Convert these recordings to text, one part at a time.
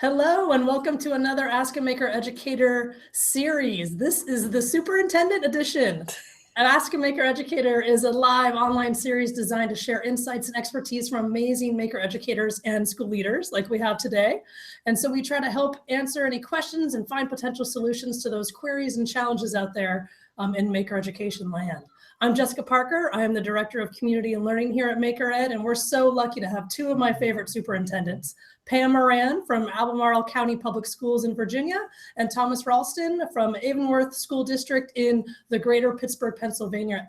Hello and welcome to another Ask a Maker Educator series. This is the Superintendent edition. Ask a Maker Educator is a live online series designed to share insights and expertise from amazing maker educators and school leaders like we have today. And so we try to help answer any questions and find potential solutions to those queries and challenges out there in maker education land. I'm Jessica Parker. I am the Director of Community and Learning here at Maker Ed, and we're so lucky to have two of my favorite superintendents, Pam Moran from Albemarle County Public Schools in Virginia, and Thomas Ralston from Avonworth School District in the greater Pittsburgh, Pennsylvania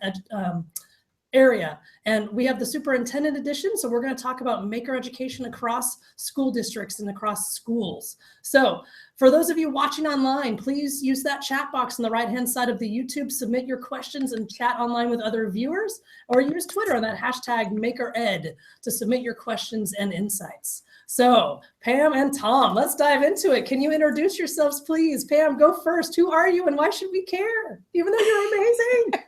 area. And we have the Superintendent edition, so we're going to talk about maker education across school districts and across schools. So for those of you watching online, please use that chat box on the right-hand side of the YouTube, submit your questions and chat online with other viewers, or use Twitter on that hashtag MakerEd to submit your questions and insights. So Pam and Tom, let's dive into it. Can you introduce yourselves, please? Pam, go first. Who are you and why should we care, even though you're amazing?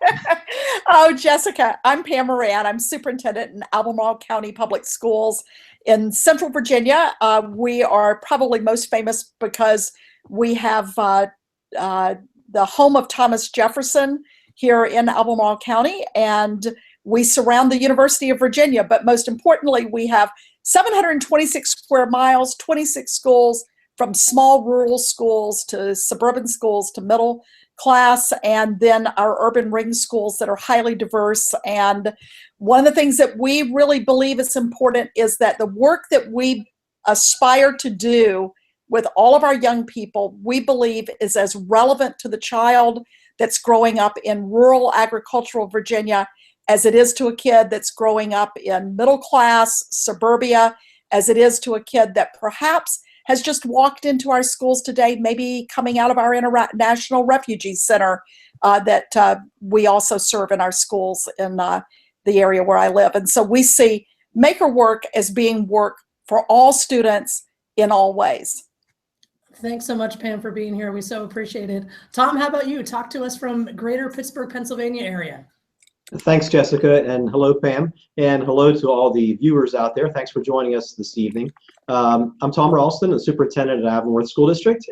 Oh, Jessica, I'm Pam Moran. I'm superintendent in Albemarle County Public Schools in Central Virginia. We are probably most famous because we have the home of Thomas Jefferson here in Albemarle County, and we surround the University of Virginia. But most importantly, we have 726 square miles, 26 schools, from small rural schools to suburban schools to middle class, and then our urban ring schools that are highly diverse. And one of the things that we really believe is important is that the work that we aspire to do with all of our young people, we believe is as relevant to the child that's growing up in rural agricultural Virginia as it is to a kid that's growing up in middle class suburbia, as it is to a kid that perhaps has just walked into our schools today, maybe coming out of our International Refugee Center that we also serve in our schools in the area where I live. And so we see maker work as being work for all students in all ways. Thanks so much, Pam, for being here. We so appreciate it. Tom, how about you? Talk to us from greater Pittsburgh, Pennsylvania area. Thanks, Jessica, and hello, Pam, and hello to all the viewers out there. Thanks for joining us this evening. I'm Tom Ralston, the superintendent at Avonworth School District.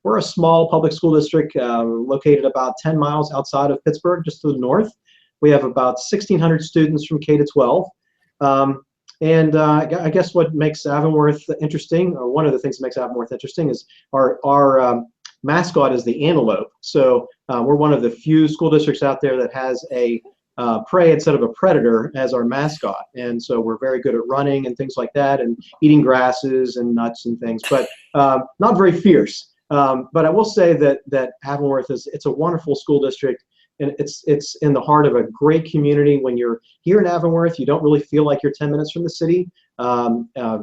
We're a small public school district located about 10 miles outside of Pittsburgh, just to the north. We have about 1,600 students from K to 12. I guess what makes Avonworth interesting, or one of the things that makes Avonworth interesting, is our mascot is the antelope. So we're one of the few school districts out there that has a prey instead of a predator as our mascot, and so we're very good at running and things like that, and eating grasses and nuts and things, but not very fierce. But I will say that Avonworth it's a wonderful school district, and it's in the heart of a great community. When you're here in Avonworth, you don't really feel like you're 10 minutes from the city.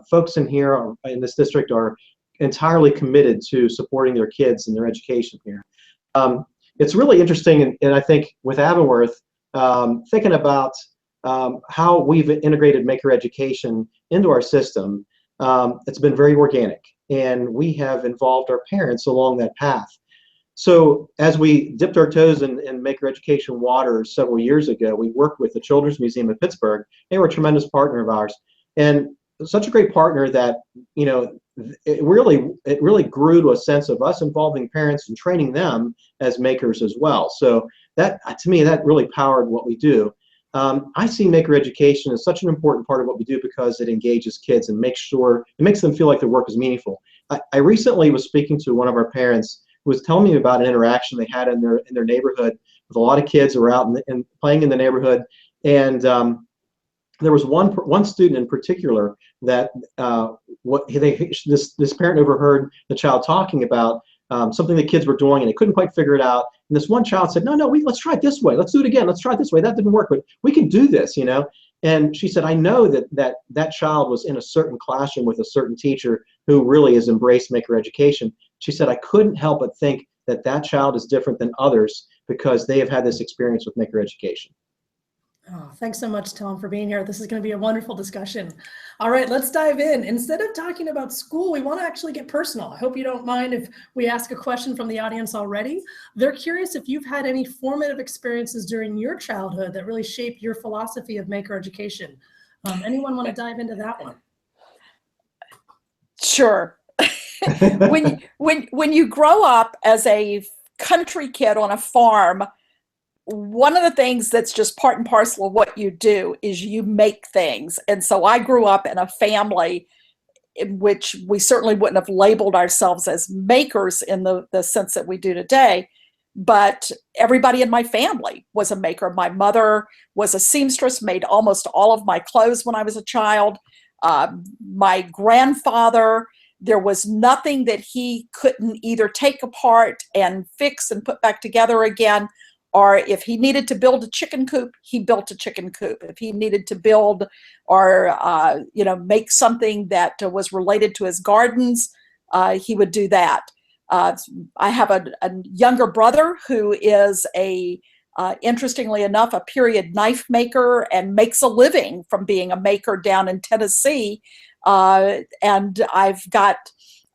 Folks in here in this district are entirely committed to supporting their kids and their education here. It's really interesting, and I think with Avonworth, thinking about how we've integrated maker education into our system, it's been very organic, and we have involved our parents along that path. So as we dipped our toes in maker education waters several years ago, we worked with the Children's Museum of Pittsburgh. They were a tremendous partner of ours, and such a great partner that, you know, it really grew to a sense of us involving parents and training them as makers as well. So that, to me, that really powered what we do. I see maker education as such an important part of what we do because it engages kids and makes them feel like their work is meaningful. I recently was speaking to one of our parents who was telling me about an interaction they had in their neighborhood with a lot of kids who were out and playing in the neighborhood, and there was one student in particular that this parent overheard the child talking about something the kids were doing, and they couldn't quite figure it out. And this one child said, "No, let's try it this way. Let's do it again. Let's try it this way. That didn't work, but we can do this, you know." And she said, "I know that child was in a certain classroom with a certain teacher who really has embraced maker education." She said, "I couldn't help but think that child is different than others because they have had this experience with maker education." Oh, thanks so much, Tom, for being here. This is going to be a wonderful discussion. All right, let's dive in. Instead of talking about school, we want to actually get personal. I hope you don't mind if we ask a question from the audience already. They're curious if you've had any formative experiences during your childhood that really shaped your philosophy of maker education. Anyone want to dive into that one? Sure. when you grow up as a country kid on a farm, one of the things that's just part and parcel of what you do is you make things. And so I grew up in a family in which we certainly wouldn't have labeled ourselves as makers in the sense that we do today. But everybody in my family was a maker. My mother was a seamstress, made almost all of my clothes when I was a child. My grandfather, there was nothing that he couldn't either take apart and fix and put back together again, or if he needed to build a chicken coop, he built a chicken coop. If he needed to build or make something that was related to his gardens, he would do that. I have a younger brother who is interestingly enough, a period knife maker and makes a living from being a maker down in Tennessee. And I've got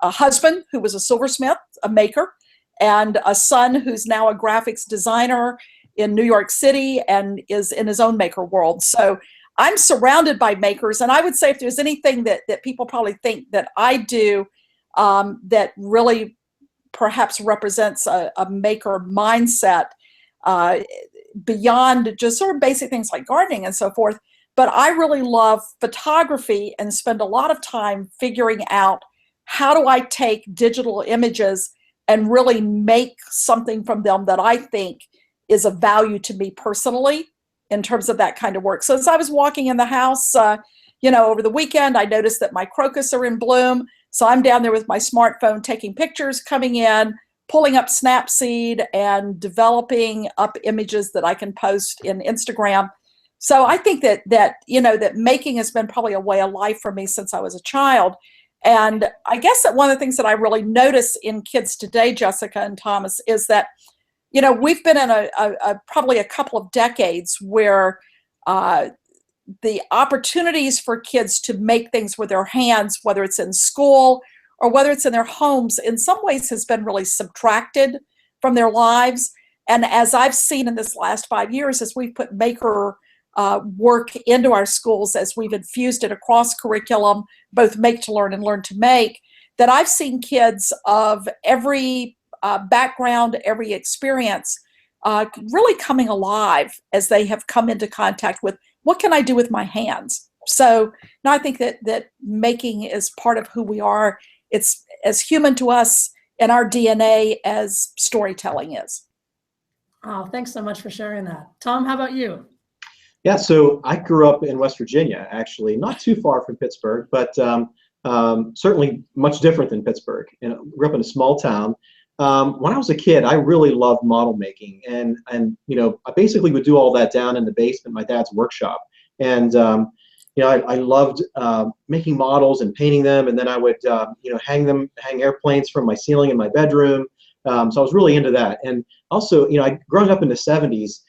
a husband who was a silversmith, a maker, and a son who's now a graphics designer in New York City and is in his own maker world. So I'm surrounded by makers. And I would say if there's anything that people probably think that I do that really perhaps represents a maker mindset, beyond just sort of basic things like gardening and so forth. But I really love photography and spend a lot of time figuring out how do I take digital images and really make something from them that I think is of value to me personally in terms of that kind of work. So as I was walking in the house, over the weekend, I noticed that my crocus are in bloom. So I'm down there with my smartphone taking pictures, coming in, pulling up Snapseed and developing up images that I can post in Instagram. So I think that making has been probably a way of life for me since I was a child. And I guess that one of the things that I really notice in kids today, Jessica and Thomas, is that, we've been in a probably a couple of decades where the opportunities for kids to make things with their hands, whether it's in school or whether it's in their homes, in some ways has been really subtracted from their lives. And as I've seen in this last 5 years, as we've put maker work into our schools, as we've infused it across curriculum, both make to learn and learn to make, that I've seen kids of every background, every experience, really coming alive as they have come into contact with what can I do with my hands. So now I think that making is part of who we are. It's as human to us in our DNA as storytelling is. Oh, thanks so much for sharing that. Tom, how about you? Yeah, so I grew up in West Virginia, actually, not too far from Pittsburgh, but certainly much different than Pittsburgh. Grew up in a small town. When I was a kid, I really loved model making, and I basically would do all that down in the basement, my dad's workshop, and I loved making models and painting them, and then I would hang airplanes from my ceiling in my bedroom. So I was really into that, and also growing up in the '70s.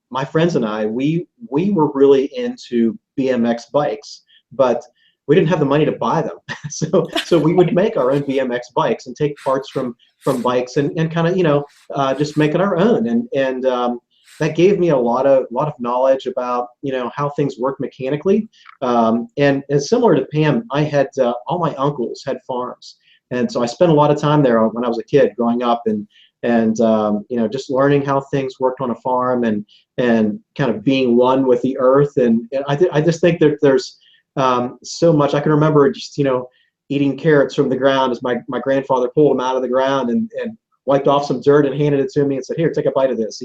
My friends and I, we were really into BMX bikes, but we didn't have the money to buy them. so we would make our own BMX bikes and take parts from bikes and kind of just make it our own. And that gave me a lot of knowledge about how things work mechanically. And similar to Pam, I had all my uncles had farms, and so I spent a lot of time there when I was a kid growing up, and just learning how things worked on a farm and kind of being one with the earth. And I just think that there's so much. I can remember just eating carrots from the ground as my grandfather pulled them out of the ground and wiped off some dirt and handed it to me and said, "Here, take a bite of this."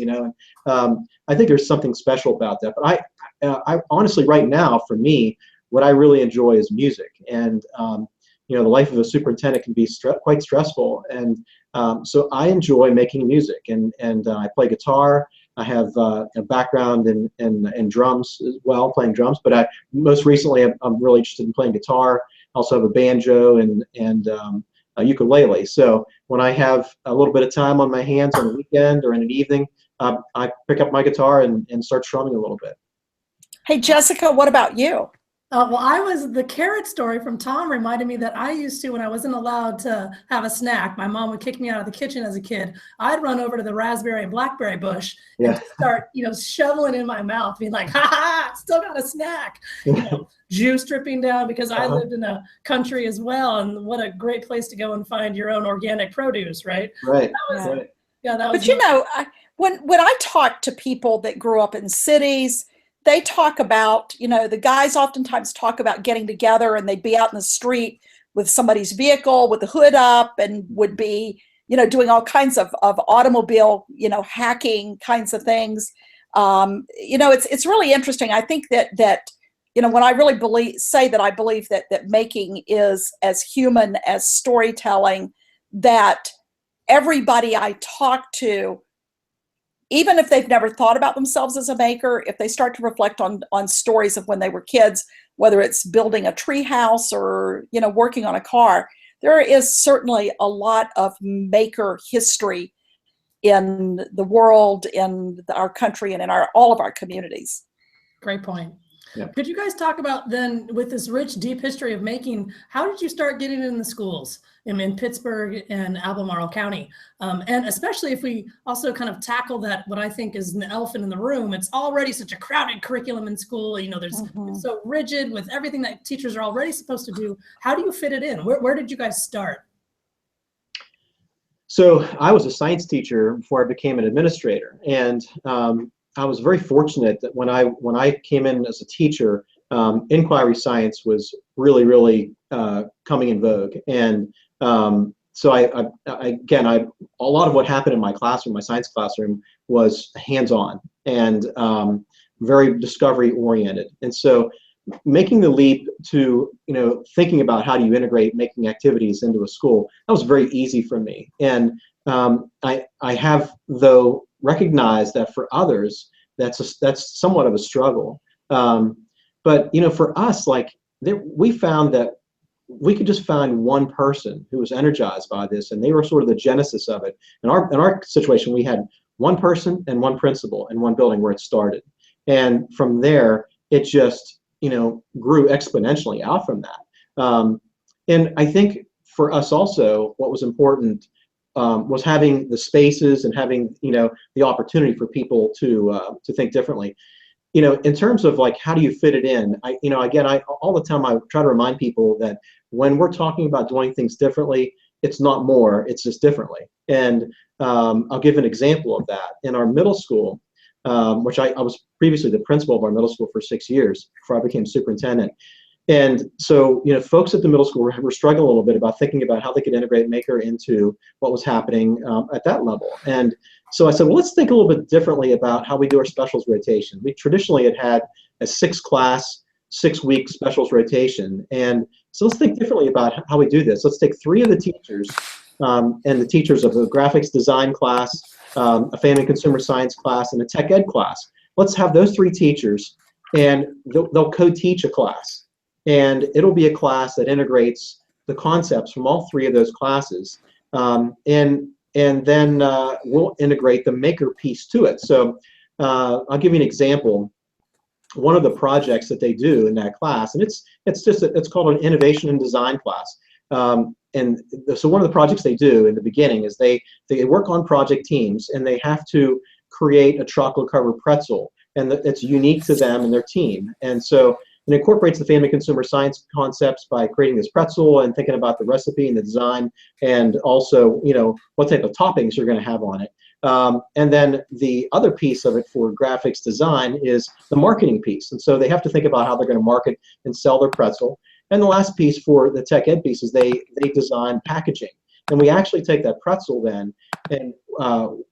I think there's something special about that. But I honestly, right now, for me, what I really enjoy is music. And the life of a superintendent can be quite stressful, and so I enjoy making music, and I play guitar. I have a background in drums as well, playing drums. But most recently, I'm really interested in playing guitar. I also have a banjo and a ukulele. So when I have a little bit of time on my hands on a weekend or in an evening, I pick up my guitar and start strumming a little bit. Hey, Jessica, what about you? Well, the carrot story from Tom reminded me that I used to, when I wasn't allowed to have a snack, my mom would kick me out of the kitchen as a kid. I'd run over to the raspberry and blackberry bush and just start, shoveling in my mouth, being like, ha ha, still got a snack, juice dripping down, because I lived in a country as well. And what a great place to go and find your own organic produce, right? Right. That was. But when I talk to people that grew up in cities, they talk about, the guys oftentimes talk about getting together and they'd be out in the street with somebody's vehicle with the hood up and would be, doing all kinds of automobile, hacking kinds of things. It's really interesting. I think that when I really I believe that making is as human as storytelling, that everybody I talk to, even if they've never thought about themselves as a maker, if they start to reflect on stories of when they were kids, whether it's building a tree house or, working on a car, there is certainly a lot of maker history in the world, in our country, and in all of our communities. Great point. Yeah. Could you guys talk about then, with this rich, deep history of making, how did you start getting it in the schools in Pittsburgh and Albemarle County? And especially if we also kind of tackle that, what I think is an elephant in the room, it's already such a crowded curriculum in school. There's it's so rigid with everything that teachers are already supposed to do. How do you fit it in? Where did you guys start? So I was a science teacher before I became an administrator, and I was very fortunate that when I came in as a teacher, inquiry science was really, really coming in vogue. And so a lot of what happened in my classroom, my science classroom, was hands-on and very discovery oriented. And so making the leap to thinking about how do you integrate making activities into a school, that was very easy for me. And I have, though, recognize that for others that's somewhat of a struggle, but for us, we found that we could just find one person who was energized by this, and they were sort of the genesis of it. In our situation, we had one person and one principal in one building where it started, and from there it just grew exponentially out from that. And I think for us also, what was important was having the spaces and having the opportunity for people to think differently. In terms of how do you fit it in, I all the time I try to remind people that when we're talking about doing things differently, it's not more, it's just differently. And I'll give an example of that. In our middle school, which I was previously the principal of our middle school for 6 years before I became superintendent. And so, folks at the middle school were struggling a little bit about thinking about how they could integrate Maker into what was happening at that level. And so I said, well, let's think a little bit differently about how we do our specials rotation. We traditionally had a 6-class, 6-week specials rotation. And so let's think differently about how we do this. Let's take 3 of the teachers and the teachers of a graphics design class, a family and consumer science class, and a tech ed class. Let's have those 3 teachers, and they'll co-teach a class. And it'll be a class that integrates the concepts from all 3 of those classes, and then we'll integrate the maker piece to it. So I'll give you an example. One of the projects that they do in that class, and it's called an innovation and design class. And so one of the projects they do in the beginning is they work on project teams, and they have to create a chocolate covered pretzel, and it's unique to them and their team. And so it incorporates the family consumer science concepts by creating this pretzel and thinking about the recipe and the design, and also what type of toppings you're going to have on it. And then the other piece of it for graphics design is the marketing piece. And so they have to think about how they're going to market and sell their pretzel. And the last piece for the tech ed piece is they design packaging. And we actually take that pretzel then, and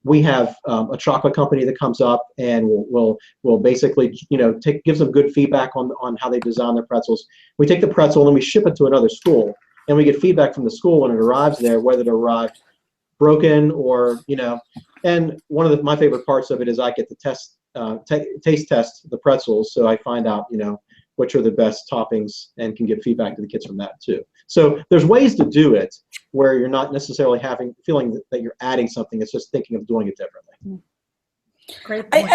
we have a chocolate company that comes up and will basically give them good feedback on how they design their pretzels. We take the pretzel and we ship it to another school, and we get feedback from the school when it arrives there, whether it arrived broken or And one of my favorite parts of it is I get to taste test the pretzels, so I find out which are the best toppings and can give feedback to the kids from that too. So there's ways to do it where you're not necessarily feeling that you're adding something. It's just thinking of doing it differently. Great point.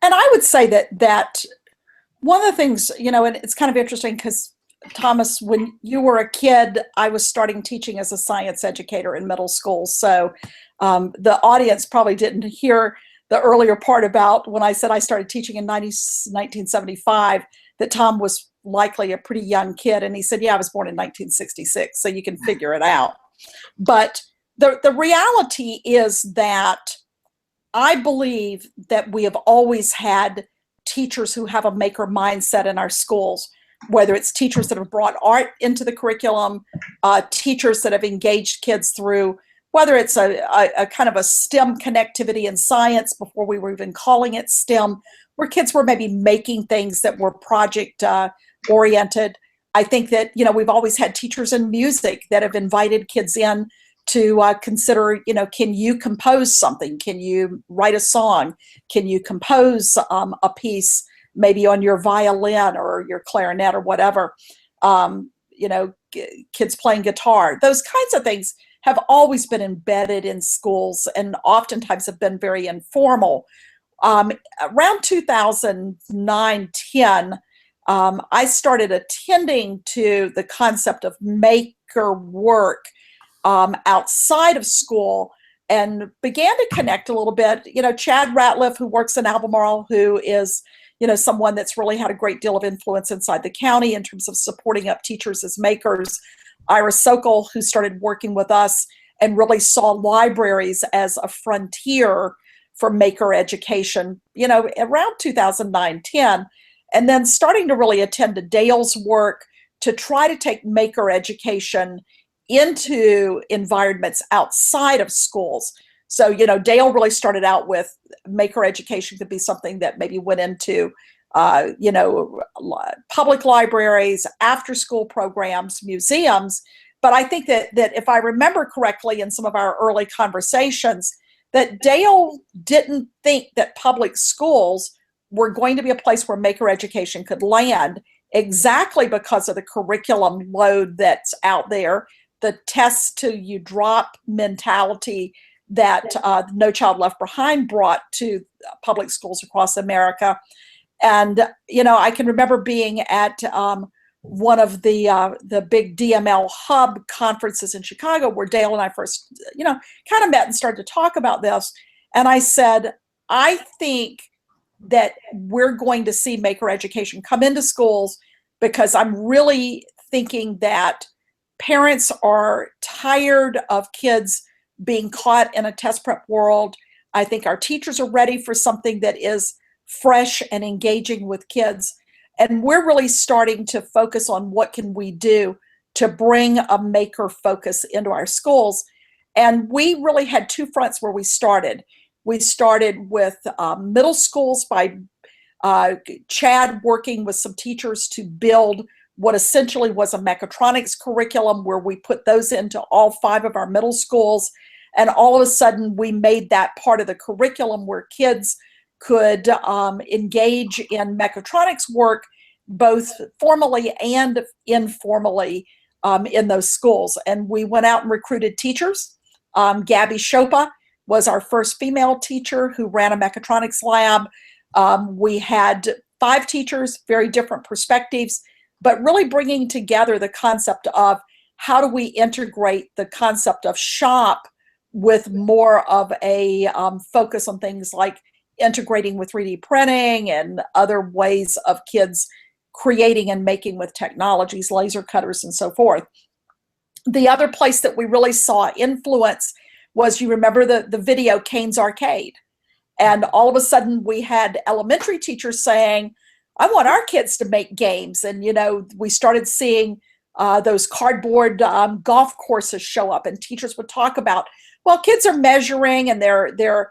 And I would say that One of the things, and it's kind of interesting because Thomas, when you were a kid, I was starting teaching as a science educator in middle school. So the audience probably didn't hear the earlier part about when I said I started teaching in 1975, that Tom was likely a pretty young kid. And he said, yeah, I was born in 1966. So you can figure it out. But the reality is that I believe that we have always had teachers who have a maker mindset in our schools, whether it's teachers that have brought art into the curriculum, teachers that have engaged kids through, whether it's a kind of a STEM connectivity in science before we were even calling it STEM, where kids were maybe making things that were project oriented. I think that, we've always had teachers in music that have invited kids in to consider, can you compose something? Can you write a song? Can you compose a piece maybe on your violin or your clarinet or whatever? Kids playing guitar. Those kinds of things have always been embedded in schools and oftentimes have been very informal. Around 2009, 10, I started attending to the concept of maker work outside of school and began to connect a little bit. Chad Ratliff, who works in Albemarle, who is, someone that's really had a great deal of influence inside the county in terms of supporting up teachers as makers. Ira Sokol, who started working with us and really saw libraries as a frontier for maker education, around 2009, 10, and then starting to really attend to Dale's work to try to take maker education into environments outside of schools. So, Dale really started out with maker education could be something that maybe went into, public libraries, after school programs, museums. But I think that if I remember correctly in some of our early conversations, that Dale didn't think that public schools were going to be a place where maker education could land, exactly because of the curriculum load that's out there, the test till you drop mentality that No Child Left Behind brought to public schools across America. And, I can remember being at one of the big DML hub conferences in Chicago where Dale and I first, kind of met and started to talk about this. And I said, I think that we're going to see maker education come into schools because I'm really thinking that parents are tired of kids being caught in a test prep world. I think our teachers are ready for something that is fresh and engaging with kids. And we're really starting to focus on what can we do to bring a maker focus into our schools. And we really had two fronts where we started. We started with middle schools by Chad working with some teachers to build what essentially was a mechatronics curriculum where we put those into all 5 of our middle schools. And all of a sudden we made that part of the curriculum where kids could engage in mechatronics work, both formally and informally in those schools. And we went out and recruited teachers. Gabby Chopa was our first female teacher who ran a mechatronics lab. We had 5 teachers, very different perspectives, but really bringing together the concept of how do we integrate the concept of shop with more of a focus on things like integrating with 3D printing and other ways of kids creating and making with technologies, laser cutters and so forth. The other place that we really saw influence was, you remember the video Kane's Arcade. And all of a sudden we had elementary teachers saying, I want our kids to make games. And, we started seeing those cardboard golf courses show up, and teachers would talk about, well, kids are measuring and they're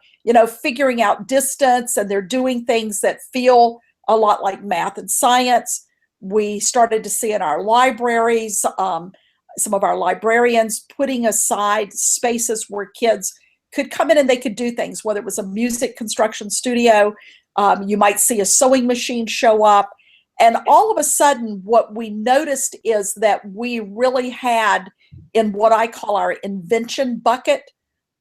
figuring out distance, and they're doing things that feel a lot like math and science. We started to see in our libraries, some of our librarians putting aside spaces where kids could come in and they could do things, whether it was a music construction studio. You might see a sewing machine show up. And all of a sudden, what we noticed is that we really had, in what I call our invention bucket,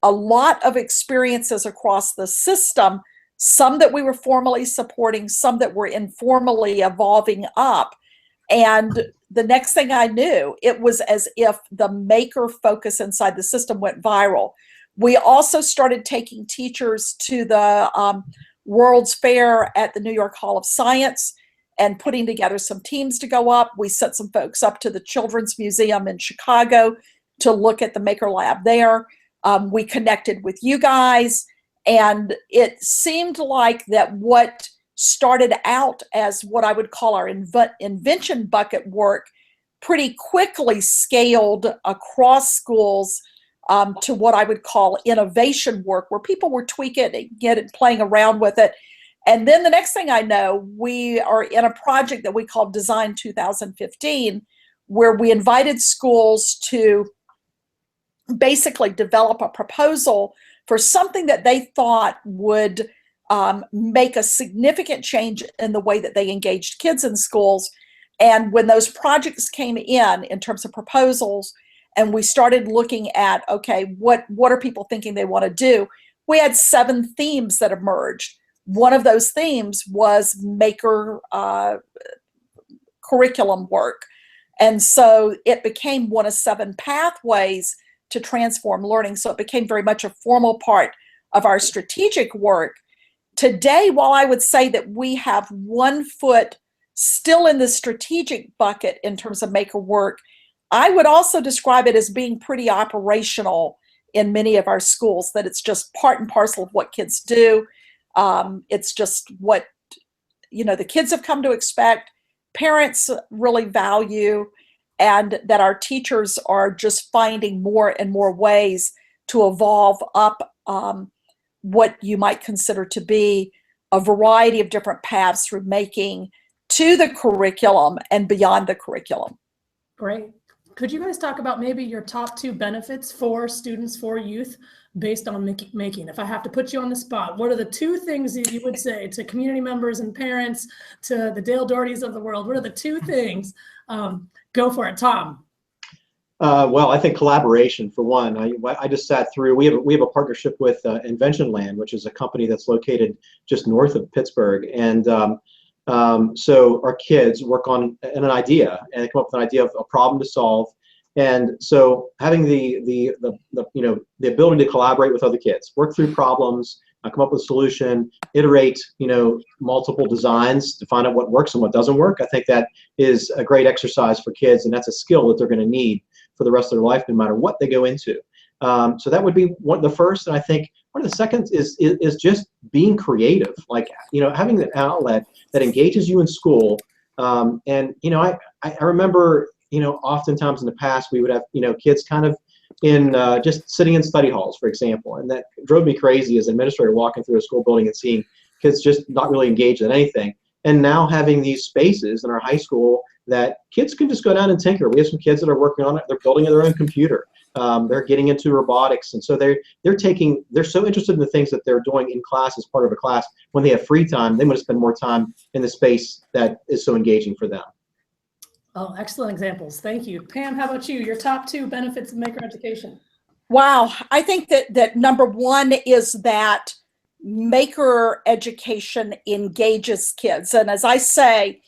a lot of experiences across the system some that we were formally supporting, some that were informally evolving up. And the next thing I knew, it was as if the maker focus inside the system went viral. We also started taking teachers to the World's Fair at the New York Hall of Science and putting together some teams to go up. We sent some folks up to the Children's Museum in Chicago to look at the Maker Lab there. We connected with you guys, and it seemed like that what started out as what I would call our invention bucket work pretty quickly scaled across schools to what I would call innovation work, where people were tweaking it, playing around with it. And then the next thing I know, we are in a project that we call Design 2015, where we invited schools to basically develop a proposal for something that they thought would make a significant change in the way that they engaged kids in schools. And when those projects came in terms of proposals, and we started looking at, okay, what are people thinking they want to do? We had 7 themes that emerged. One of those themes was maker curriculum work. And so it became one of 7 pathways to transform learning. So it became very much a formal part of our strategic work. Today, while I would say that we have one foot still in the strategic bucket in terms of maker work, I would also describe it as being pretty operational in many of our schools, that it's just part and parcel of what kids do. It's just what, the kids have come to expect, parents really value, and that our teachers are just finding more and more ways to evolve up what you might consider to be a variety of different paths through making to the curriculum and beyond the curriculum. Great. Could you guys talk about maybe your top 2 benefits for students, for youth, based on making? If I have to put you on the spot, what are the 2 things that you would say to community members and parents, to the Dale Dohertys of the world? What are the 2 things? Go for it, Tom. Well, I think collaboration, for one. I just sat through, we have a partnership with Invention Land, which is a company that's located just north of Pittsburgh. And so our kids work on an idea, and they come up with an idea of a problem to solve. And so having the ability to collaborate with other kids, work through problems, come up with a solution, iterate, multiple designs to find out what works and what doesn't work. I think that is a great exercise for kids, and that's a skill that they're going to need for the rest of their life, no matter what they go into. So that would be the first. And I think one of the seconds is just being creative, like, having an outlet that engages you in school. And, I remember, oftentimes in the past, we would have, kids kind of in just sitting in study halls, for example. And that drove me crazy as an administrator, walking through a school building and seeing kids just not really engaged in anything. And now having these spaces in our high school that kids can just go down and tinker. We have some kids that are working on it. They're building their own computer. They're getting into robotics. And so they're so interested in the things that they're doing in class as part of a class. When they have free time, they want to spend more time in the space that is so engaging for them. Oh, excellent examples. Thank you. Pam, how about you? Your top 2 benefits of maker education? Wow. I think that number 1 is that maker education engages kids. And as I say,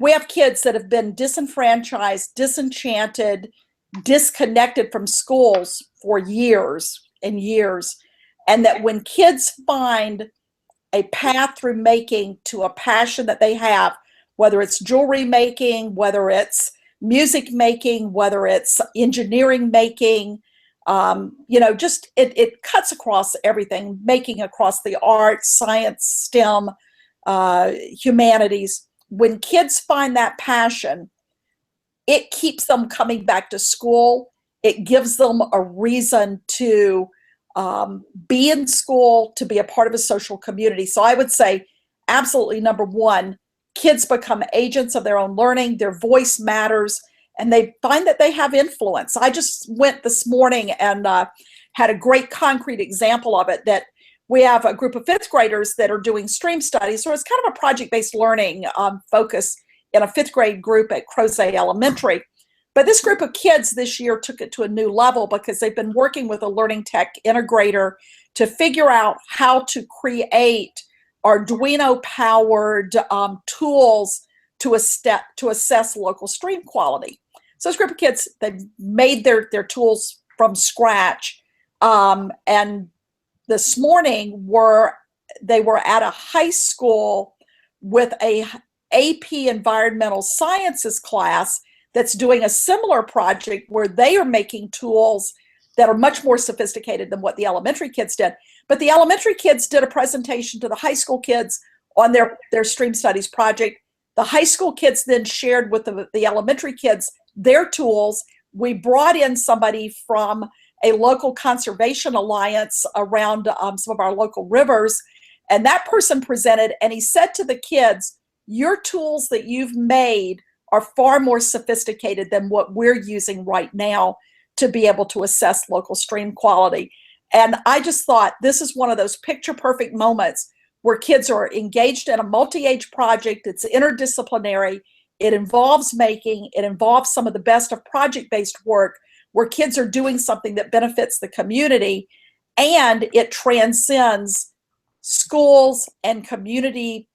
we have kids that have been disenfranchised, disenchanted, disconnected from schools for years and years. And that when kids find a path through making to a passion that they have, whether it's jewelry making, whether it's music making, whether it's engineering making, just it cuts across everything, making across the arts, science, STEM, humanities. When kids find that passion, it keeps them coming back to school. It gives them a reason to be in school, to be a part of a social community. So I would say absolutely number 1, kids become agents of their own learning. Their voice matters, and they find that they have influence. I just went this morning and had a great concrete example of it, that we have a group of 5th graders that are doing stream studies. So it's kind of a project-based learning focus in a 5th grade group at Crozet Elementary. But this group of kids this year took it to a new level because they've been working with a learning tech integrator to figure out how to create Arduino-powered tools to assess local stream quality. So this group of kids, they made their tools from scratch. And this morning they were at a high school with a AP Environmental Sciences class that's doing a similar project where they are making tools that are much more sophisticated than what the elementary kids did. But the elementary kids did a presentation to the high school kids on their stream studies project. The high school kids then shared with the elementary kids their tools. We brought in somebody from a local conservation alliance around some of our local rivers, and that person presented, and he said to the kids, your tools that you've made are far more sophisticated than what we're using right now to be able to assess local stream quality. And I just thought this is one of those picture perfect moments where kids are engaged in a multi-age project. It's interdisciplinary. It involves making, it involves some of the best of project-based work where kids are doing something that benefits the community, and it transcends schools and community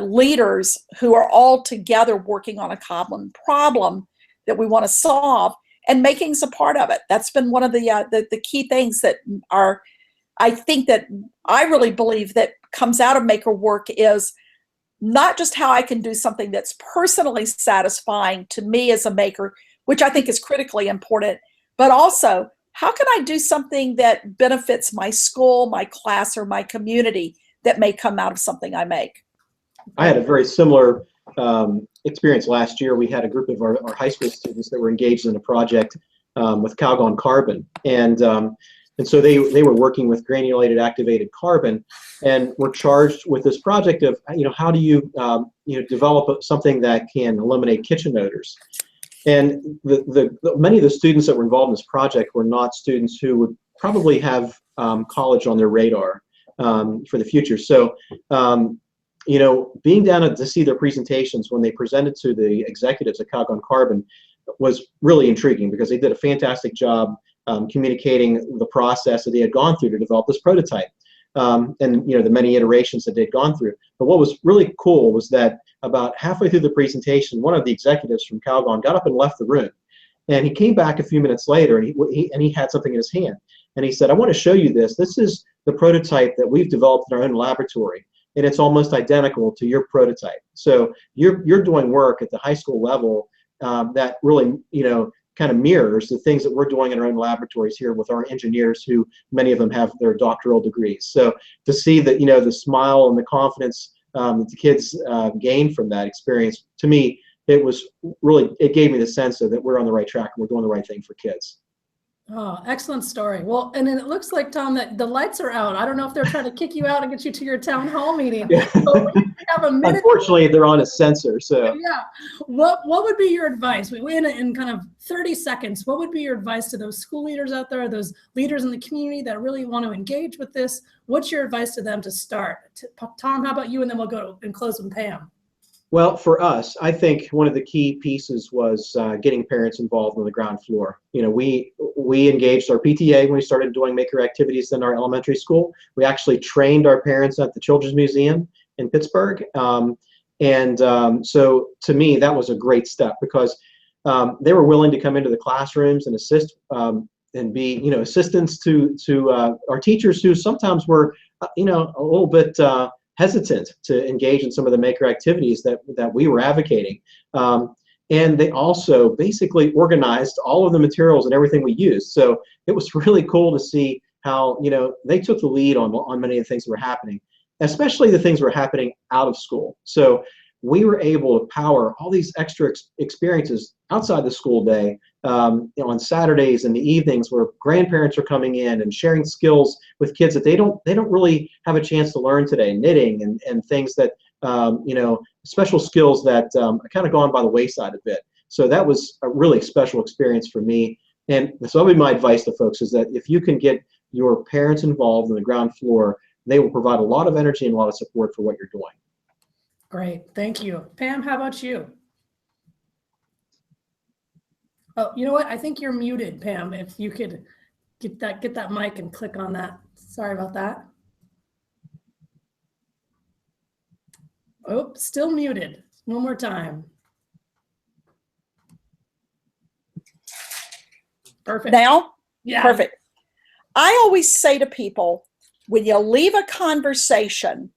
leaders who are all together working on a common problem that we want to solve, and making's a part of it. That's been one of the key things that are, I think that I really believe that comes out of maker work is not just how I can do something that's personally satisfying to me as a maker, which I think is critically important, but also how can I do something that benefits my school, my class, or my community that may come out of something I make. I had a very similar experience last year. We had a group of our high school students that were engaged in a project with Calgon Carbon, and so they were working with granulated activated carbon, and were charged with this project of how do you develop something that can eliminate kitchen odors. And many of the students that were involved in this project were not students who would probably have college on their radar for the future. So being down to see their presentations when they presented to the executives at Calgon Carbon was really intriguing, because they did a fantastic job communicating the process that they had gone through to develop this prototype, and the many iterations that they'd gone through. But what was really cool was that about halfway through the presentation, one of the executives from Calgon got up and left the room, and he came back a few minutes later, and he had something in his hand, and he said, "I want to show you this. This is the prototype that we've developed in our own laboratory, and it's almost identical to your prototype. So you're doing work at the high school level that really kind of mirrors the things that we're doing in our own laboratories here with our engineers, who many of them have their doctoral degrees." So to see that the smile and the confidence that the kids gained from that experience, to me, it gave me the sense that we're on the right track and we're doing the right thing for kids. Oh, excellent story. Well, and then it looks like, Tom, that the lights are out. I don't know if they're trying to kick you out and get you to your town hall meeting. Yeah. But we have a minute. Unfortunately, they're on a sensor. So yeah, what would be your advice? In kind of 30 seconds, what would be your advice to those school leaders out there, those leaders in the community that really want to engage with this? What's your advice to them to start? Tom, how about you? And then we'll go and close with Pam. Well, for us, I think one of the key pieces was getting parents involved on the ground floor. We engaged our PTA when we started doing maker activities in our elementary school. We actually trained our parents at the Children's Museum in Pittsburgh. So to me, that was a great step, because they were willing to come into the classrooms and assist and be assistants to our teachers, who sometimes were a little bit hesitant to engage in some of the maker activities that we were advocating. And they also basically organized all of the materials and everything we used. So it was really cool to see how they took the lead on many of the things that were happening, especially the things that were happening out of school. So we were able to power all these extra experiences outside the school day, on Saturdays and the evenings, where grandparents are coming in and sharing skills with kids that they don't really have a chance to learn today, knitting and things that special skills that are kind of gone by the wayside a bit. So that was a really special experience for me. And so that would be my advice to folks, is that if you can get your parents involved on the ground floor, they will provide a lot of energy and a lot of support for what you're doing. Great, thank you. Pam, how about you? Oh, you know what? I think you're muted, Pam. If you could get that mic and click on that. Sorry about that. Oh, still muted. One more time. Perfect. Now? Yeah. Perfect. I always say to people, when you leave a conversation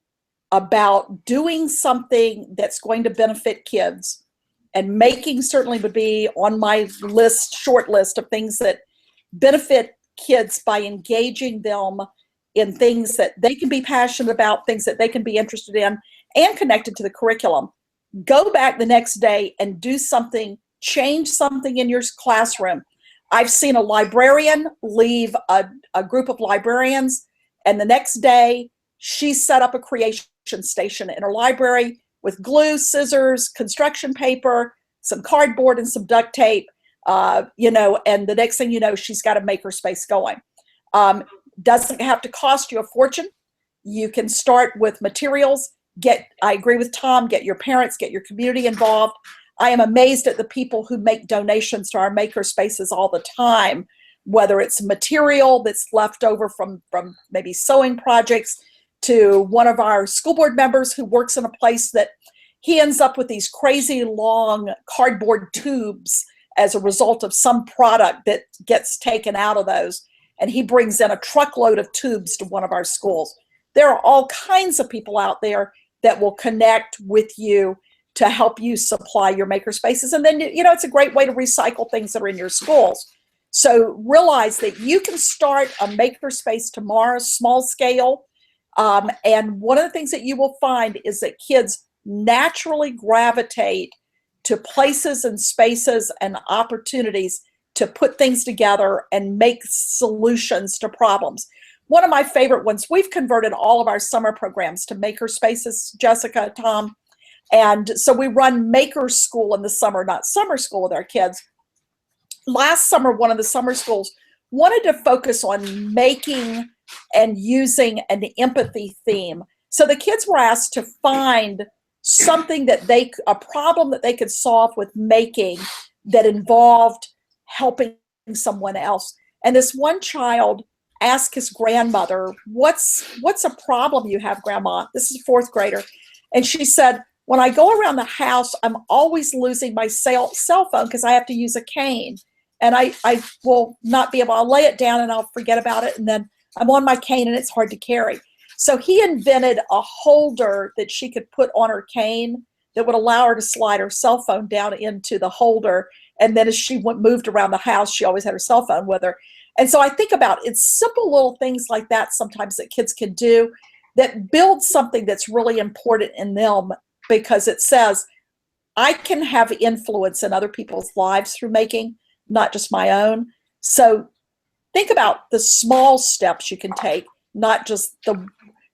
about doing something that's going to benefit kids, and making certainly would be on my list, short list of things that benefit kids by engaging them in things that they can be passionate about, things that they can be interested in, and connected to the curriculum. Go back the next day and do something, change something in your classroom. I've seen a librarian leave a group of librarians, and the next day she set up a creation station in her library with glue, scissors, construction paper, some cardboard, and some duct tape, and the next thing you know, she's got a makerspace going. Doesn't have to cost you a fortune. You can start with materials. I agree with Tom, get your parents, get your community involved. I am amazed at the people who make donations to our maker spaces all the time, whether it's material that's left over from maybe sewing projects, to one of our school board members who works in a place that he ends up with these crazy long cardboard tubes as a result of some product that gets taken out of those. And he brings in a truckload of tubes to one of our schools. There are all kinds of people out there that will connect with you to help you supply your maker spaces. And then, it's a great way to recycle things that are in your schools. So realize that you can start a maker space tomorrow, small scale. And one of the things that you will find is that kids naturally gravitate to places and spaces and opportunities to put things together and make solutions to problems. One of my favorite ones, we've converted all of our summer programs to maker spaces, Jessica, Tom. And so we run maker school in the summer, not summer school with our kids. Last summer, one of the summer schools wanted to focus on making and using an empathy theme. So the kids were asked to find something a problem that they could solve with making that involved helping someone else. And this one child asked his grandmother, what's a problem you have, Grandma? This is a fourth grader. And she said, when I go around the house, I'm always losing my cell phone because I have to use a cane. And I will not be able, I'll lay it down and I'll forget about it. And then I'm on my cane and it's hard to carry. So he invented a holder that she could put on her cane that would allow her to slide her cell phone down into the holder. And then as she moved around the house, she always had her cell phone with her. And so I think about it's simple little things like that sometimes that kids can do that build something that's really important in them, because it says, I can have influence in other people's lives through making, not just my own. So think about the small steps you can take, not just the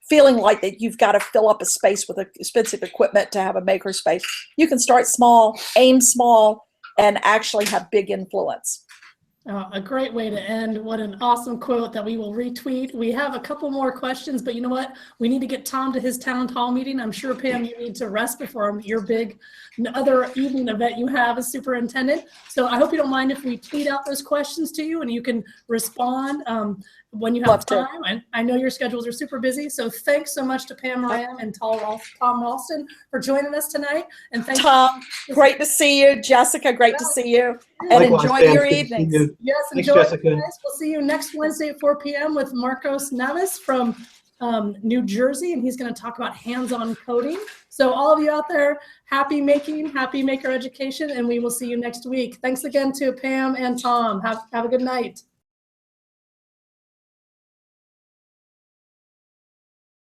feeling like that you've got to fill up a space with expensive equipment to have a maker space. You can start small, aim small, and actually have big influence. A great way to end. What an awesome quote that we will retweet. We have a couple more questions, but you know what? We need to get Tom to his town hall meeting. I'm sure, Pam, you need to rest before your big other evening event you have as superintendent. So I hope you don't mind if we tweet out those questions to you and you can respond when you have time. I know your schedules are super busy. So thanks so much to Pam Moran and Tom Ralston for joining us tonight. And thanks, Tom, great to see you. Jessica, great to see you. And Likewise, enjoy Pam, your good to see evenings. you. yes, Thanks, enjoy, Jessica. guys. We'll see you next Wednesday at 4 p.m. with Marcos Navis from New Jersey, and he's going to talk about hands-on coding. So all of you out there, happy making, happy maker education, and we will see you next week. Thanks again to Pam and Tom. Have a good night.